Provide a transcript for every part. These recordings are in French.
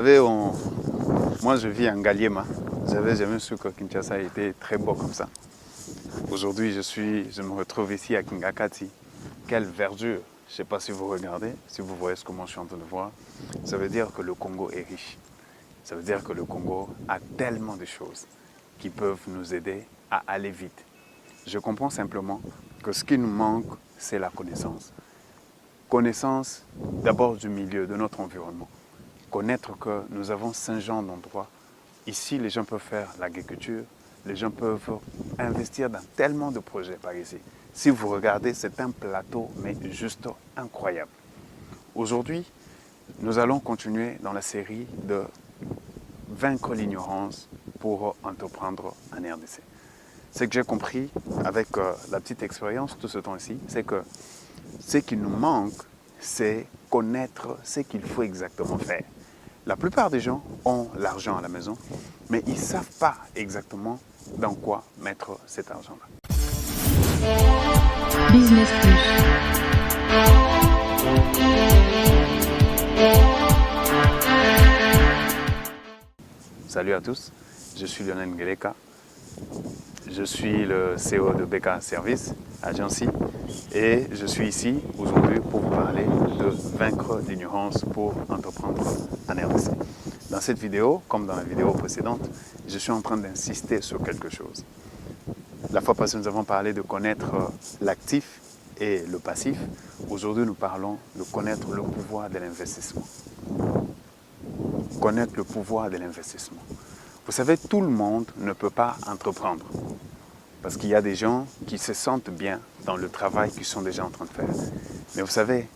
Vous savez, moi je vis en Ngaliema. J'avais jamais su que Kinshasa était très beau comme ça. Aujourd'hui, je me retrouve ici à Kingakati. Quelle verdure! Je ne sais pas si vous regardez, si vous voyez ce que moi je suis en train de voir. Ça veut dire que le Congo est riche. Ça veut dire que le Congo a tellement de choses qui peuvent nous aider à aller vite. Je comprends simplement que ce qui nous manque, c'est la connaissance. Connaissance d'abord du milieu, de notre environnement. Connaître que nous avons 5 genres d'endroits. Ici, les gens peuvent faire l'agriculture, les gens peuvent investir dans tellement de projets par ici. Si vous regardez, c'est un plateau, mais juste incroyable. Aujourd'hui, nous allons continuer dans la série de vaincre l'ignorance pour entreprendre en RDC. Ce que j'ai compris avec la petite expérience tout ce temps-ci, c'est que ce qui nous manque, c'est connaître ce qu'il faut exactement faire. La plupart des gens ont l'argent à la maison, mais ils ne savent pas exactement dans quoi mettre cet argent-là. Business Plus. Salut à tous, je suis Lionel Ngeleka. Je suis le CEO de BK Service Agency et je suis ici aujourd'hui pour vous parler de vaincre l'ignorance pour entreprendre en RDC. Dans cette vidéo, comme dans la vidéo précédente, je suis en train d'insister sur quelque chose. La fois passée, nous avons parlé de connaître l'actif et le passif. Aujourd'hui, nous parlons de connaître le pouvoir de l'investissement. Connaître le pouvoir de l'investissement. Vous savez, tout le monde ne peut pas entreprendre. Parce qu'il y a des gens qui se sentent bien dans le travail qu'ils sont déjà en train de faire. Mais vous savez,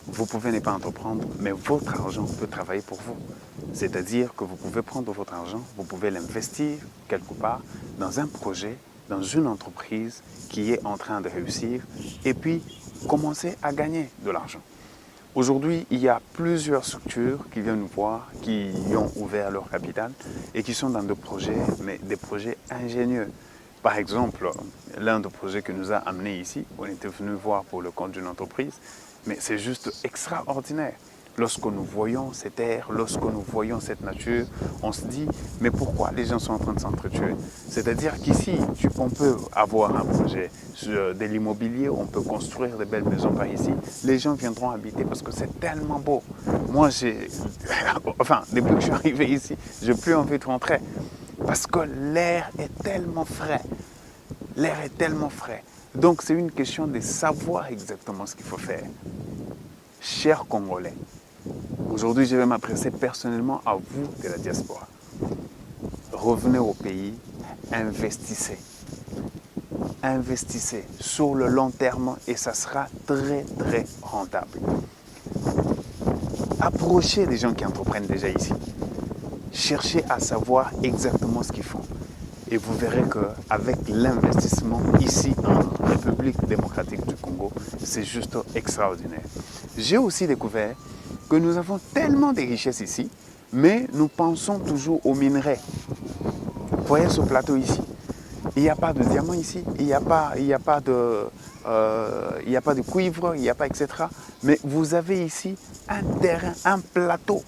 vous pouvez ne pas entreprendre, mais votre argent peut travailler pour vous. C'est-à-dire que vous pouvez prendre votre argent, vous pouvez l'investir quelque part dans un projet, dans une entreprise qui est en train de réussir et puis commencer à gagner de l'argent. Aujourd'hui, il y a plusieurs structures qui viennent nous voir, qui ont ouvert leur capital et qui sont dans des projets, mais des projets ingénieux. Par exemple, l'un des projets que nous a amenés ici, on était venu voir pour le compte d'une entreprise, mais c'est juste extraordinaire. Lorsque nous voyons cette air, lorsque nous voyons cette nature, on se dit, mais pourquoi les gens sont en train de s'entretuer? C'est-à-dire qu'ici, on peut avoir un projet de l'immobilier, on peut construire de belles maisons par ici, les gens viendront habiter parce que c'est tellement beau. Moi, depuis que je suis arrivé ici, je n'ai plus envie de rentrer parce que l'air est tellement frais. L'air est tellement frais. Donc, c'est une question de savoir exactement ce qu'il faut faire. Chers Congolais, aujourd'hui, je vais m'adresser personnellement à vous de la diaspora. Revenez au pays, investissez. Investissez sur le long terme et ça sera très, très rentable. Approchez les gens qui entreprennent déjà ici. Cherchez à savoir exactement ce qu'ils font. Et vous verrez qu'avec l'investissement ici en République démocratique du Congo, c'est juste extraordinaire. J'ai aussi découvert que nous avons tellement de richesses ici, mais nous pensons toujours aux minerais. Vous voyez ce plateau ici? Il n'y a pas de diamant ici, il n'y a pas de cuivre, il n'y a pas, etc. Mais vous avez ici un terrain, un plateau.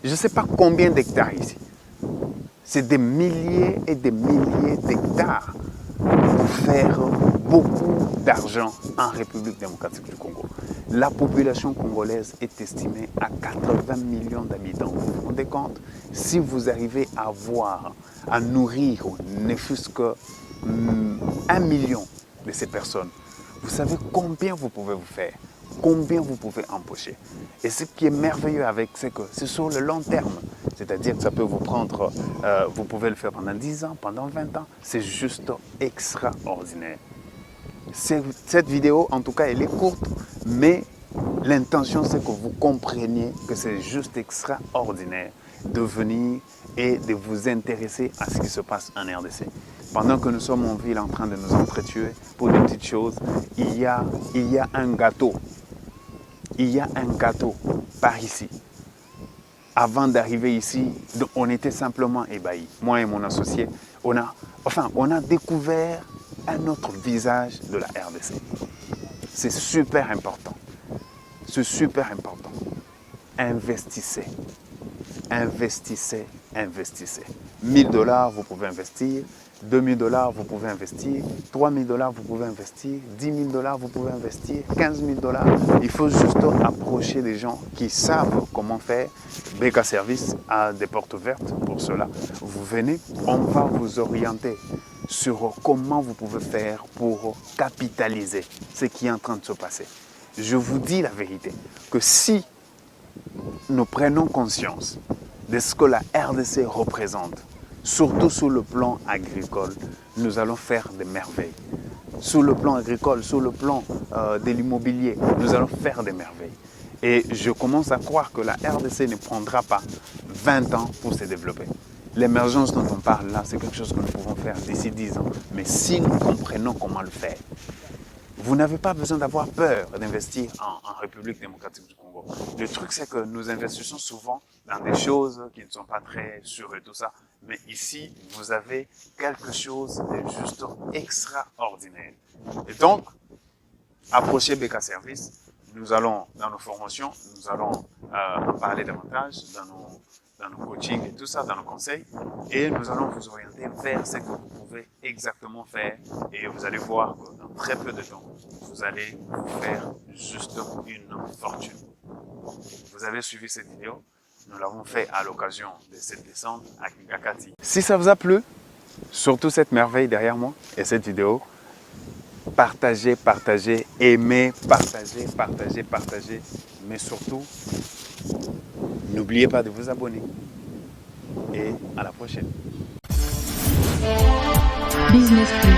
Je ne sais pas combien d'hectares ici. C'est des milliers et des milliers d'hectares pour faire beaucoup d'argent en République démocratique du Congo. La population congolaise est estimée à 80 millions d'habitants. Vous vous rendez compte? Si vous arrivez à nourrir ne fût-ce que 1 million de ces personnes, vous savez combien vous pouvez vous faire? Combien vous pouvez empocher? Et ce qui est merveilleux avec, c'est que c'est sur le long terme. C'est-à-dire que ça peut vous prendre, vous pouvez le faire pendant 10 ans, pendant 20 ans. C'est juste extraordinaire. Cette vidéo, en tout cas, elle est courte, mais l'intention, c'est que vous compreniez que c'est juste extraordinaire de venir et de vous intéresser à ce qui se passe en RDC. Pendant que nous sommes en ville en train de nous entretuer pour des petites choses, il y a un gâteau. Il y a un gâteau par ici. Avant d'arriver ici, on était simplement ébahis. Moi et mon associé, on a découvert un autre visage de la RDC. C'est super important. C'est super important. Investissez. investissez, investissez. 1000 $, vous pouvez investir. 2000 $, vous pouvez investir. 3000 $, vous pouvez investir. 10 000 $, vous pouvez investir. 15 000 $. Il faut juste approcher des gens qui savent comment faire. BK Service a des portes ouvertes pour cela. Vous venez, on va vous orienter sur comment vous pouvez faire pour capitaliser ce qui est en train de se passer. Je vous dis la vérité, que si nous prenons conscience de ce que la RDC représente, surtout sur le plan agricole, nous allons faire des merveilles. Sur le plan agricole, sur le plan de l'immobilier, nous allons faire des merveilles. Et je commence à croire que la RDC ne prendra pas 20 ans pour se développer. L'émergence dont on parle là, c'est quelque chose que nous pouvons faire d'ici 10 ans. Mais si nous comprenons comment le faire, vous n'avez pas besoin d'avoir peur d'investir en République démocratique du Congo. Le truc, c'est que nous investissons souvent dans des choses qui ne sont pas très sûres et tout ça. Mais ici, vous avez quelque chose de juste extraordinaire. Et donc, approchez BK Service. Nous allons, dans nos formations, nous allons en parler davantage dans nos coachings et tout ça, dans nos conseils. Et nous allons vous orienter vers ce que vous pouvez exactement faire. Et vous allez voir que dans très peu de temps, vous allez vous faire juste une fortune. Vous avez suivi cette vidéo. Nous l'avons fait à l'occasion de cette descente à Kingakati. Si ça vous a plu, surtout cette merveille derrière moi et cette vidéo, partagez, partagez, aimez, partagez, partagez, partagez. Mais surtout, n'oubliez pas de vous abonner. Et à la prochaine. Business Plus.